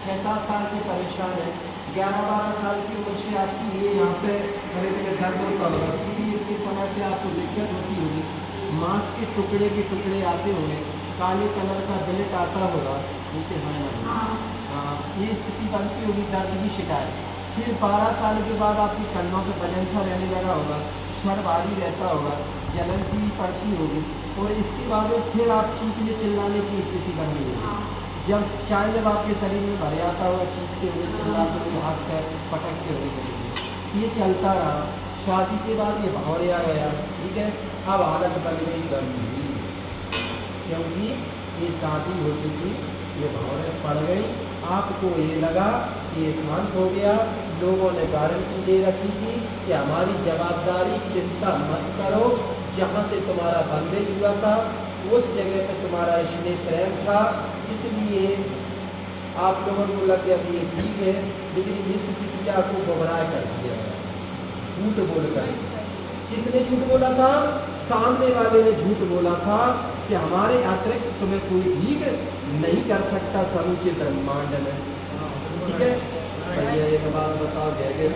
6-7 साल के परेशान है, 11-12 साल की उम्र से आपकी ये यहाँ पे धीरे धीरे दर्द होता होगा, सीधी इसके समय से आपको दिक्कत होती होगी, मांस के टुकड़े आते होंगे, काले कलर का ब्लेट आता होगा नीचे ये स्थिति बनती होगी, दर्द की शिकायत। फिर 12 साल के बाद आपकी कन्नों पे वजन सा रहने लगा होगा, सर भारी रहता होगा, जलन सी पड़ती होगी, और इसके बाद फिर आप चीखने चिल्लाने की स्थिति बन गई होगी। जब आपके शरीर में भर आता होगा, चीखते हुए चिल्लाते हुए, हाथ पैर पटकते हुए करेंगे। ये चलता रहा, शादी के बाद ये भौरे आ गया, ठीक है। अब हालत बन गई गंभीर, क्योंकि ये शादी हो चुकी, ये भौरे पड़ गई, आपको ये लगा कि ये शांत हो गया, लोगों ने गारंटी दे रखी थी कि हमारी जवाबदारी, चिंता मत करो, जहाँ से तुम्हारा बंदेज हुआ था उस जगह पे तुम्हारा स्नेह प्रेम था, इसलिए आप लोगों को लग गया कि ये ठीक है, लेकिन इस स्थिति को गुमराह कर दिया, झूठ बोलकर। किसने झूठ बोला था? सामने वाले ने झूठ बोला था कि हमारे अतिरिक्त तुम्हें कोई भीख नहीं कर सकता समूचे ब्रह्मांड में, ठीक है। भैया एक बात बताओ, भैया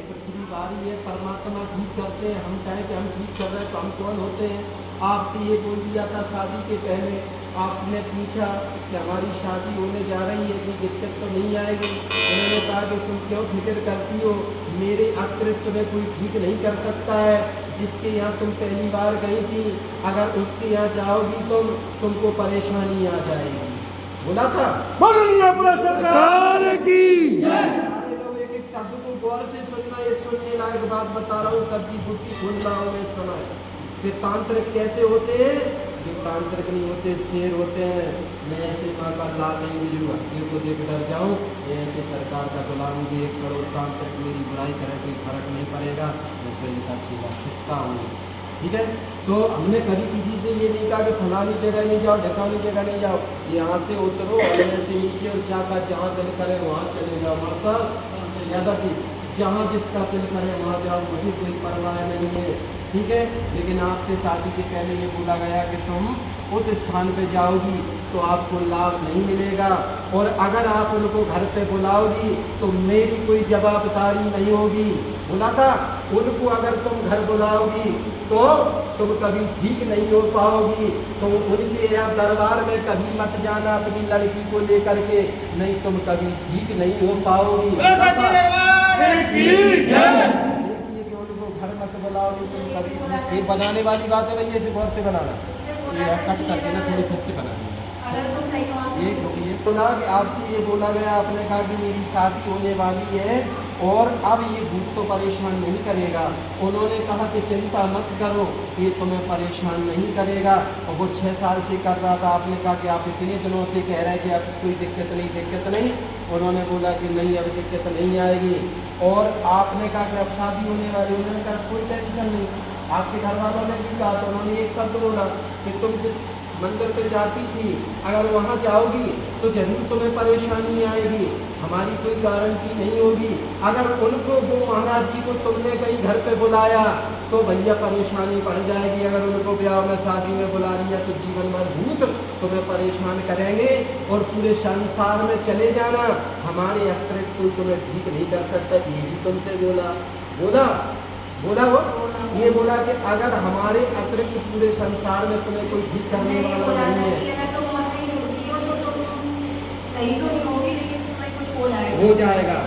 पृथ्वी बारी है, परमात्मा ठीक करते हैं, हम कहें कि हम ठीक कर रहे हैं तो हम कौन होते हैं? आपसे ये बोल दिया था शादी के पहले, आपने पूछा कि हमारी शादी होने जा रही है, कोई दिक्कत तो नहीं आएगी? उन्होंने कहा कि तुम क्यों फिक्र करती हो, मेरे अतिरिक्त तुम्हें कोई ठीक नहीं कर सकता है। जिसके यहाँ तुम पहली बार गई थी, अगर उसके यहाँ जाओगी तुमको परेशानी आ जाएगी, बोला था। सरकार की लोग एक एक शब्द को गौर से सुनना, ये सुनने लायक बात बता रहा हूँ, सबकी बुद्धि खोलना हो सुना। फिर तांत्रिक कैसे होते हैं? जो तांत्रिक नहीं होते, शेर होते हैं। मैं ऐसे लाल नहीं जो हस्ती को देख डर जाऊँ, ऐसे सरकार का बुला मुझे 1 करोड़ तांत्रिक मेरी बुराई करे, कोई फर्क नहीं पड़ेगा, मैं तो इनका सीधा छुटता हूँ, ठीक है। तो हमने कभी किसी से ये नहीं कहा कि फलानी जगह नहीं जाओ, ढकानी जगह नहीं जाओ, यहाँ से उतरो और से नीचे और जाकर जहाँ दिल करे वहाँ चले जाओ, मरता ज़्यादा की जहाँ जिसका दिल करे वहाँ जाओ, मुझे कोई परवाह नहीं है, ठीक है। लेकिन आपसे शादी के पहले ये बोला गया कि तुम उस स्थान पे जाओगी तो आपको लाभ नहीं मिलेगा, और अगर आप उनको घर पे बुलाओगी तो मेरी कोई जवाबदारी नहीं होगी, बोला था। उनको अगर तुम घर बुलाओगी तो तुम कभी ठीक नहीं हो पाओगी, तो उनके यहाँ दरबार में कभी मत जाना अपनी लड़की को लेकर के, नहीं तुम कभी ठीक नहीं हो पाओगी। उनको घर मत बुलाओगी तुम कभी, ये बनाने वाली बात है भैया, इसे गौर से बनाना, ये कट करके ना थोड़ी फिर से बनानी है। ये बोला कि आपसे ये बोला गया, आपने कहा कि मेरी शादी होने वाली है और अब ये भूत तो परेशान नहीं करेगा। उन्होंने कहा कि चिंता मत करो, ये तुम्हें परेशान नहीं करेगा, और वो 6 साल से कर रहा था। आपने कहा कि आप इतने दिनों से कह रहे हैं कि आपको कोई दिक्कत नहीं। उन्होंने बोला कि नहीं, अब दिक्कत नहीं आएगी, और आपने कहा कि अब शादी होने वाली। उन्होंने कहा कोई टेंशन नहीं। आपके घर वालों ने भी कहा, तो उन्होंने एक शब्द बोला कि तुम जिस मंदिर पे जाती थी, अगर वहाँ जाओगी तो जरूर तुम्हें परेशानी आएगी, हमारी कोई गारंटी नहीं होगी। अगर उनको वो महाराज जी को तुमने कहीं घर पे बुलाया तो भैया परेशानी बढ़ जाएगी। अगर उनको ब्याह में शादी में बुला लिया तो जीवन भर भूत तुम्हें परेशान करेंगे और पूरे संसार में चले जाना, हमारे अतिरिक्त कोई तुम्हें ठीक नहीं कर सकता। ये भी तुमसे बोला वो ये बोला कि अगर हमारे अतिरिक्त पूरे संसार में तुम्हें कोई ठीक करने वाला नहीं है, हो जाएगा।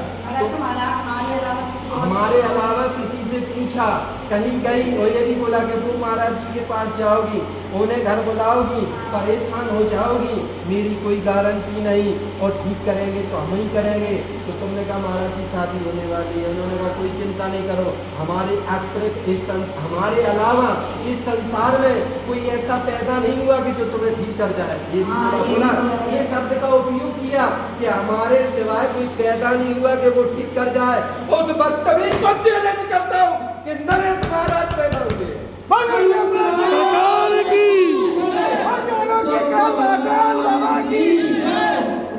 हमारे अलावा किसी से पूछा, कहीं गई और ये भी बोला कि तुम महाराज जी के पास जाओगी, उन्हें घर बुलाओगी, परेशान हो जाओगी, मेरी कोई गारंटी नहीं, और ठीक करेंगे तो हम ही करेंगे। तो तुमने कहा महाराज जी शादी होने वाली है। उन्होंने कहा कोई चिंता नहीं करो, हमारे अतिरिक्त हमारे अलावा इस संसार में कोई ऐसा पैदा नहीं हुआ कि जो तुम्हें ठीक कर जाए। ये भी बोला, ये शब्द का उपयोग किया कि हमारे सिवाय कोई पैदा नहीं हुआ कि वो ठीक कर जाए। उस बदतमीज को चैलेंज करता हूँ कि नरेश महाराज पैदा हुए। सरकार की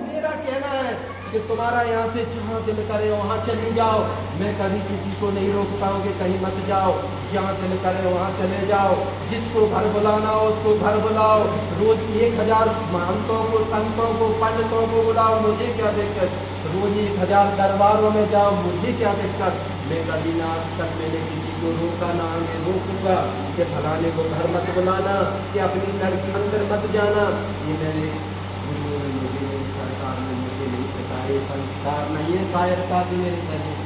मेरा कहना है कि तुम तुम्हारा यहाँ से जहाँ दिल करे वहाँ चली जाओ, मैं कभी किसी को नहीं रोकता हूँ कि कहीं मत जाओ, जहाँ दिल करे वहाँ चले जाओ। जिसको घर बुलाना हो उसको घर बुलाओ, रोज 1000 महंतों को, संतों को, पंडितों को बुलाओ, मुझे क्या दिक्कत। रोज 1000 दरबारों में जाओ, मुझे क्या दिक्कत। मैं कभी ना आज तक मैंने किसी को रोका ना आगे रोकूंगा कि फलाने को घर मत बुलाना, कि अपनी लड़की अंदर मत जाना। ये मेरे गुरुओं ने मुझे, मेरी सरकार ने मुझे नहीं सिखाया, संस्कार नहीं है शायद का भी मेरे सर